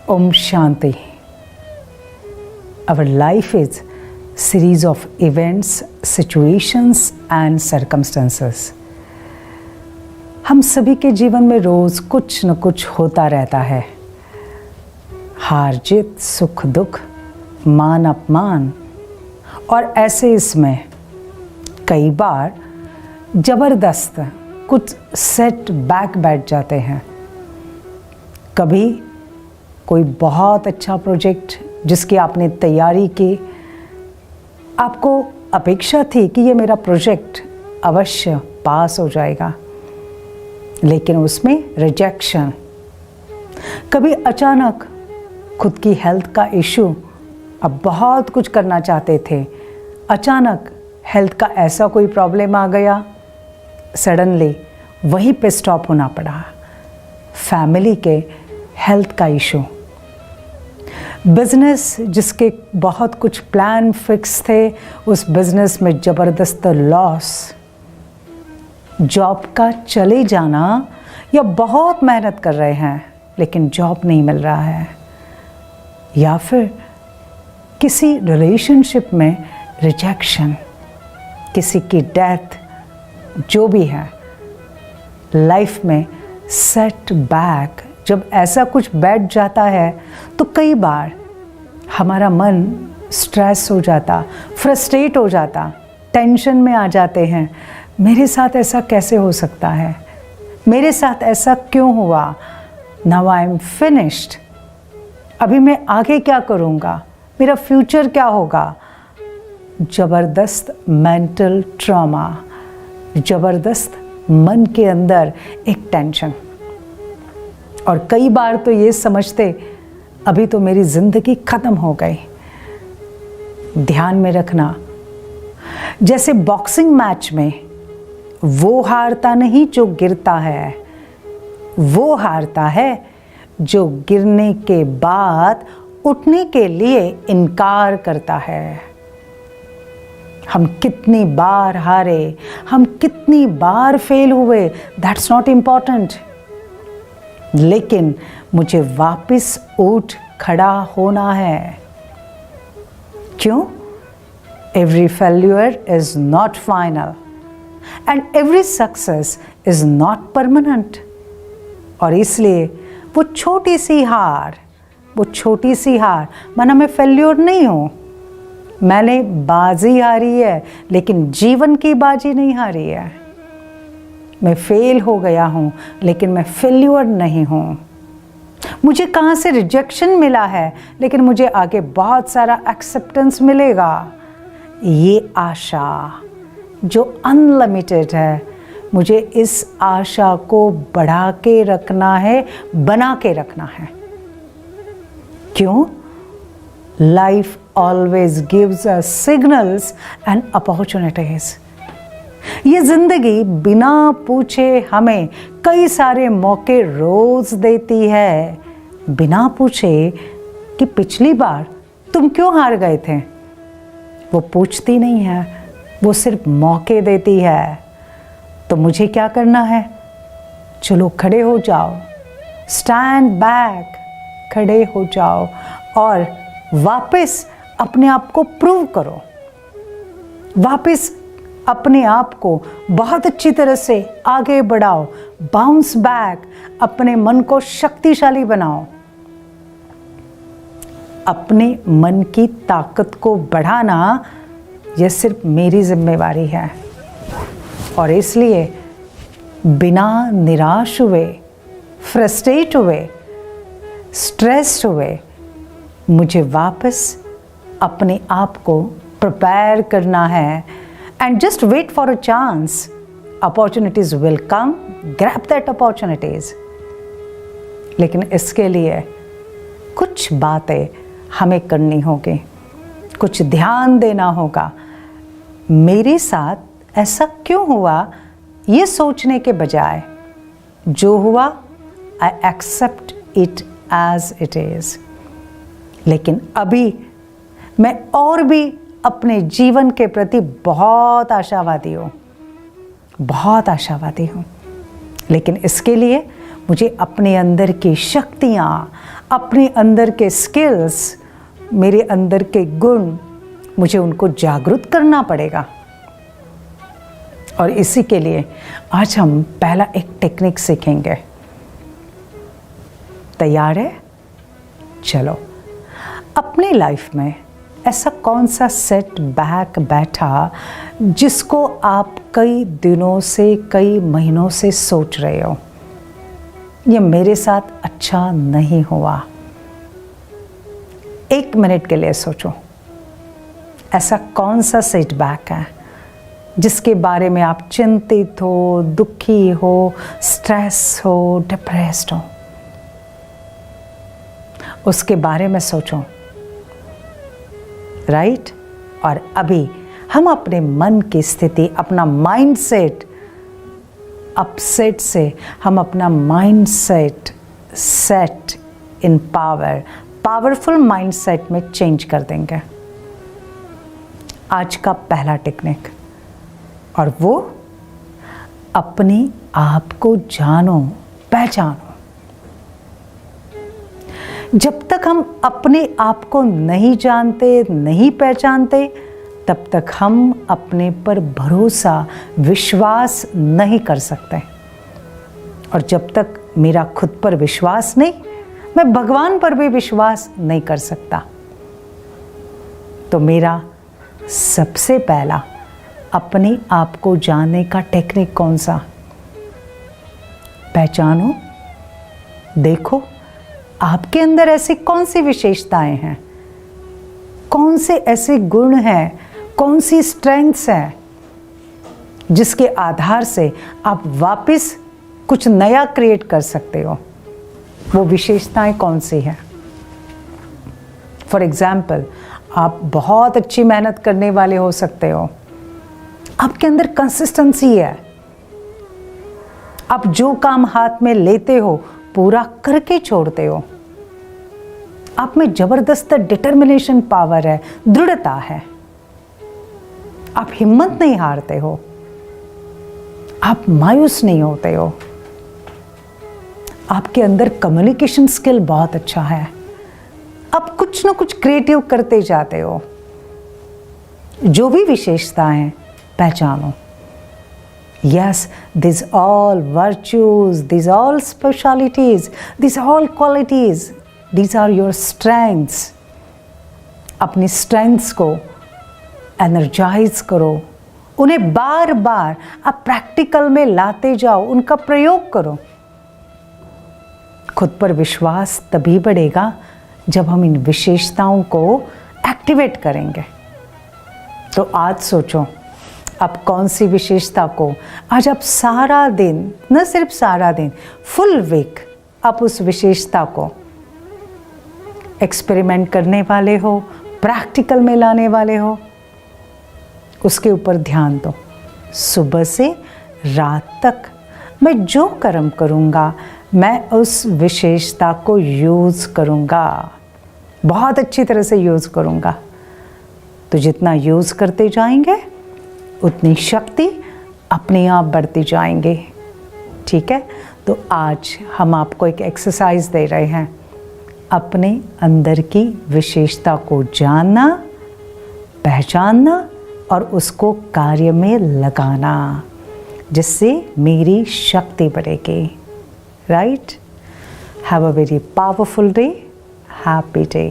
Om Shanti. Our life is series of events, situations and circumstances. हम सभी के जीवन में रोज कुछ न कुछ होता रहता है। हार जीत, सुख दुख, मान अपमान, और ऐसे इसमें कई बार जबरदस्त कुछ सेट बैक बैठ जाते हैं। कभी कोई बहुत अच्छा प्रोजेक्ट जिसकी आपने तैयारी की, आपको अपेक्षा थी कि ये मेरा प्रोजेक्ट अवश्य पास हो जाएगा, लेकिन उसमें रिजेक्शन। कभी अचानक खुद की हेल्थ का इशू, अब बहुत कुछ करना चाहते थे, अचानक हेल्थ का ऐसा कोई प्रॉब्लम आ गया, सडनली वहीं पे स्टॉप होना पड़ा। फैमिली के हेल्थ का इशू, बिजनेस जिसके बहुत कुछ प्लान फिक्स थे, उस बिजनेस में ज़बरदस्त लॉस, जॉब का चले जाना, या बहुत मेहनत कर रहे हैं लेकिन जॉब नहीं मिल रहा है, या फिर किसी रिलेशनशिप में रिजेक्शन, किसी की डेथ, जो भी है लाइफ में सेट बैक। जब ऐसा कुछ बैठ जाता है तो कई बार हमारा मन स्ट्रेस हो जाता, फ्रस्ट्रेट हो जाता, टेंशन में आ जाते हैं। मेरे साथ ऐसा कैसे हो सकता है, मेरे साथ ऐसा क्यों हुआ, नाउ आई एम फिनिश्ड, अभी मैं आगे क्या करूँगा, मेरा फ्यूचर क्या होगा। ज़बरदस्त मेंटल ट्रॉमा, ज़बरदस्त मन के अंदर एक टेंशन। और कई बार तो ये समझते अभी तो मेरी ज़िंदगी ख़त्म हो गई। ध्यान में रखना, जैसे बॉक्सिंग मैच में वो हारता नहीं जो गिरता है, वो हारता है जो गिरने के बाद उठने के लिए इनकार करता है। हम कितनी बार हारे, हम कितनी बार फेल हुए, दैट्स नॉट इम्पॉर्टेंट, लेकिन मुझे वापस उठ खड़ा होना है। क्यों? Every failure is not final and every success is not permanent. और इसलिए वो छोटी सी हार, माना मैं फेल्यूर नहीं हूँ, मैंने बाजी हारी है लेकिन जीवन की बाजी नहीं हारी है। मैं फेल हो गया हूँ लेकिन मैं फेल्यूर नहीं हूँ। मुझे कहाँ से रिजेक्शन मिला है लेकिन मुझे आगे बहुत सारा एक्सेप्टेंस मिलेगा। ये आशा जो अनलिमिटेड है, मुझे इस आशा को बढ़ा के रखना है, बना के रखना है। क्यों? Life always gives us signals and opportunities. ये ज़िंदगी बिना पूछे हमें कई सारे मौके रोज़ देती है, बिना पूछे कि पिछली बार तुम क्यों हार गए थे। वो पूछती नहीं है, वो सिर्फ मौके देती है। तो मुझे क्या करना है? चलो खड़े हो जाओ, स्टैंड बैक, खड़े हो जाओ और वापस अपने आप को प्रूव करो, वापस अपने आप को बहुत अच्छी तरह से आगे बढ़ाओ, बाउंस बैक, अपने मन को शक्तिशाली बनाओ। अपने मन की ताकत को बढ़ाना यह सिर्फ मेरी जिम्मेवारी है। और इसलिए बिना निराश हुए, फ्रस्ट्रेट हुए, स्ट्रेस्ड हुए, मुझे वापस अपने आप को प्रिपेयर करना है। And just wait for a chance. Opportunities will come. Grab that opportunities. लेकिन इसके लिए कुछ बातें हमें करनी होगी, कुछ ध्यान देना होगा। मेरे साथ ऐसा क्यों हुआ, ये सोचने के बजाय जो हुआ I accept it as it is। लेकिन अभी मैं और भी अपने जीवन के प्रति बहुत आशावादी हूँ, लेकिन इसके लिए मुझे अपने अंदर की शक्तियाँ, अपने अंदर के स्किल्स, मेरे अंदर के गुण, मुझे उनको जागृत करना पड़ेगा। और इसी के लिए आज हम पहला एक टेक्निक सीखेंगे। तैयार है? चलो, अपनी लाइफ में ऐसा कौन सा सेट बैक बैठा जिसको आप कई दिनों से, कई महीनों से सोच रहे हो, ये मेरे साथ अच्छा नहीं हुआ। 1 मिनट के लिए सोचो, ऐसा कौन सा सेटबैक है जिसके बारे में आप चिंतित हो, दुखी हो, स्ट्रेस हो, डिप्रेस्ड हो। उसके बारे में सोचो, राइट? और अभी हम अपने मन की स्थिति, अपना माइंडसेट, अपसेट से हम अपना माइंडसेट सेट इन पावरफुल माइंडसेट में चेंज कर देंगे। आज का पहला टेक्निक, और वो अपने आप को जानो, पहचानो। जब तक हम अपने आप को नहीं जानते, नहीं पहचानते, तब तक हम अपने पर भरोसा, विश्वास नहीं कर सकते। और जब तक मेरा खुद पर विश्वास नहीं, मैं भगवान पर भी विश्वास नहीं कर सकता। तो मेरा सबसे पहला अपने आप को जानने का टेक्निक कौन सा? पहचानो, देखो आपके अंदर ऐसी कौन सी विशेषताएं हैं, कौन से ऐसे गुण हैं, कौन सी स्ट्रेंथ्स हैं जिसके आधार से आप वापस कुछ नया क्रिएट कर सकते हो। वो विशेषताएं कौन सी हैं? फॉर एग्जाम्पल, आप बहुत अच्छी मेहनत करने वाले हो सकते हो, आपके अंदर कंसिस्टेंसी है, आप जो काम हाथ में लेते हो पूरा करके छोड़ते हो, आप में जबरदस्त डिटर्मिनेशन पावर है, दृढ़ता है, आप हिम्मत नहीं हारते हो, आप मायूस नहीं होते हो, आपके अंदर कम्युनिकेशन स्किल बहुत अच्छा है, आप कुछ ना कुछ क्रिएटिव करते जाते हो। जो भी विशेषताएं पहचानो। Yes, these all virtues, these all specialities, these all qualities, these are your strengths. अपनी strengths को energize करो, उन्हें बार बार आप प्रैक्टिकल में लाते जाओ, उनका प्रयोग करो। खुद पर विश्वास तभी बढ़ेगा जब हम इन विशेषताओं को एक्टिवेट करेंगे। तो आज सोचो, अब कौन सी विशेषता को आज आप सारा दिन, न सिर्फ सारा दिन, फुल वीक आप उस विशेषता को एक्सपेरिमेंट करने वाले हो, प्रैक्टिकल में लाने वाले हो, उसके ऊपर ध्यान दो। सुबह से रात तक मैं जो कर्म करूँगा, मैं उस विशेषता को यूज़ करूँगा, बहुत अच्छी तरह से यूज़ करूँगा। तो जितना यूज़ करते जाएंगे उतनी शक्ति अपने आप बढ़ती जाएंगे। ठीक है? तो आज हम आपको एक एक्सरसाइज दे रहे हैं, अपने अंदर की विशेषता को जानना, पहचानना और उसको कार्य में लगाना, जिससे मेरी शक्ति बढ़ेगी। Right? Have a very powerful day, happy day.